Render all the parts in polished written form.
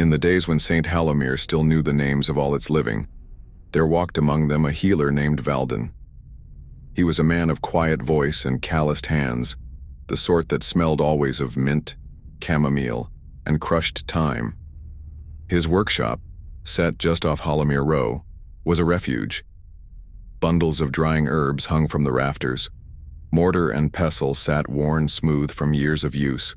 In the days when St. Hallowmere still knew the names of all its living, there walked among them a healer named Valden. He was a man of quiet voice and calloused hands, the sort that smelled always of mint, chamomile, and crushed thyme. His workshop, set just off Hallowmere Row, was a refuge. Bundles of drying herbs hung from the rafters. Mortar and pestle sat worn smooth from years of use,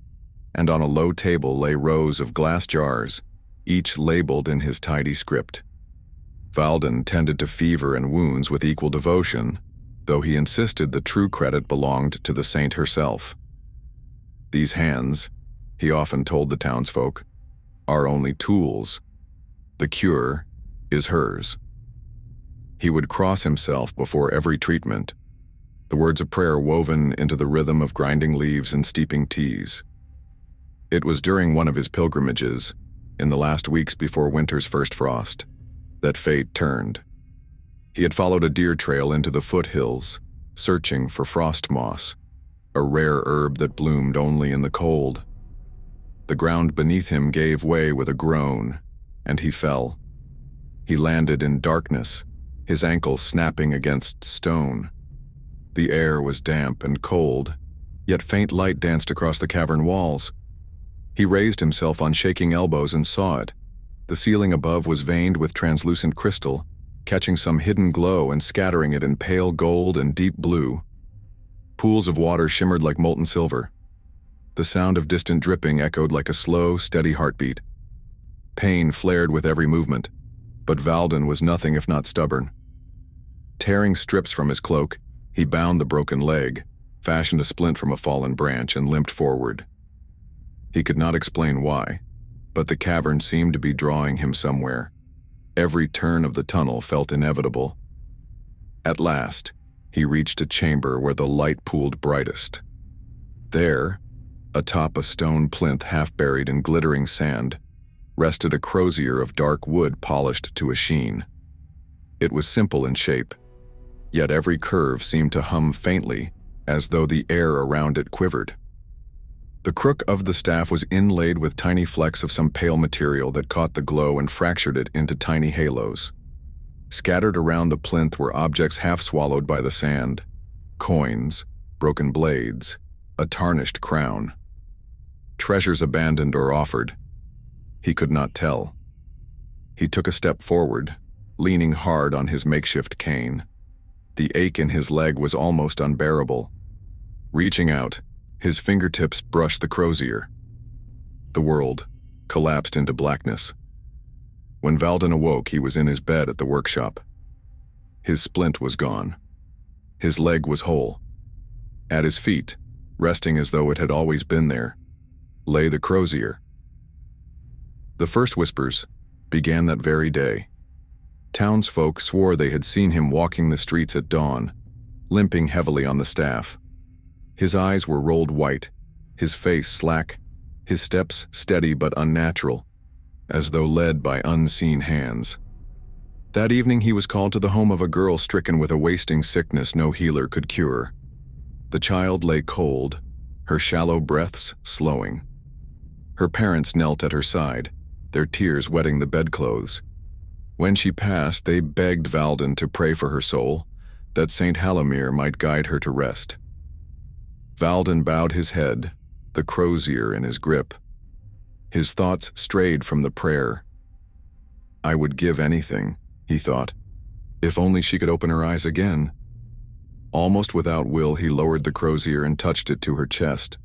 and on a low table lay rows of glass jars, each labeled in his tidy script. Valden tended to fever and wounds with equal devotion, though he insisted the true credit belonged to the saint herself. These hands, he often told the townsfolk, are only tools. The cure is hers. He would cross himself before every treatment, the words of prayer woven into the rhythm of grinding leaves and steeping teas. It was during one of his pilgrimages, in the last weeks before winter's first frost, that fate turned. He had followed a deer trail into the foothills, searching for frost moss, a rare herb that bloomed only in the cold. The ground beneath him gave way with a groan, and he fell. He landed in darkness, his ankles snapping against stone. The air was damp and cold, yet faint light danced across the cavern walls. He raised himself on shaking elbows and saw it. The ceiling above was veined with translucent crystal, catching some hidden glow and scattering it in pale gold and deep blue. Pools of water shimmered like molten silver. The sound of distant dripping echoed like a slow, steady heartbeat. Pain flared with every movement, but Valden was nothing if not stubborn. Tearing strips from his cloak, he bound the broken leg, fashioned a splint from a fallen branch, and limped forward. He could not explain why, but the cavern seemed to be drawing him somewhere. Every turn of the tunnel felt inevitable. At last, he reached a chamber where the light pooled brightest. There, atop a stone plinth half buried in glittering sand, rested a crozier of dark wood polished to a sheen. It was simple in shape, yet every curve seemed to hum faintly, as though the air around it quivered. The crook of the staff was inlaid with tiny flecks of some pale material that caught the glow and fractured it into tiny halos. Scattered around the plinth were objects half swallowed by the sand: coins, broken blades, a tarnished crown. Treasures abandoned or offered. He could not tell. He took a step forward, leaning hard on his makeshift cane. The ache in his leg was almost unbearable. Reaching out, his fingertips brushed the crozier. The world collapsed into blackness. When Valden awoke, he was in his bed at the workshop. His splint was gone. His leg was whole. At his feet, resting as though it had always been there, lay the crozier. The first whispers began that very day. Townsfolk swore they had seen him walking the streets at dawn, limping heavily on the staff. His eyes were rolled white, his face slack, his steps steady but unnatural, as though led by unseen hands. That evening he was called to the home of a girl stricken with a wasting sickness no healer could cure. The child lay cold, her shallow breaths slowing. Her parents knelt at her side, their tears wetting the bedclothes. When she passed, they begged Valden to pray for her soul, that St. Hallowmere might guide her to rest. Valden bowed his head, the crozier in his grip. His thoughts strayed from the prayer. I would give anything, he thought, if only she could open her eyes again. Almost without will, he lowered the crozier and touched it to her chest.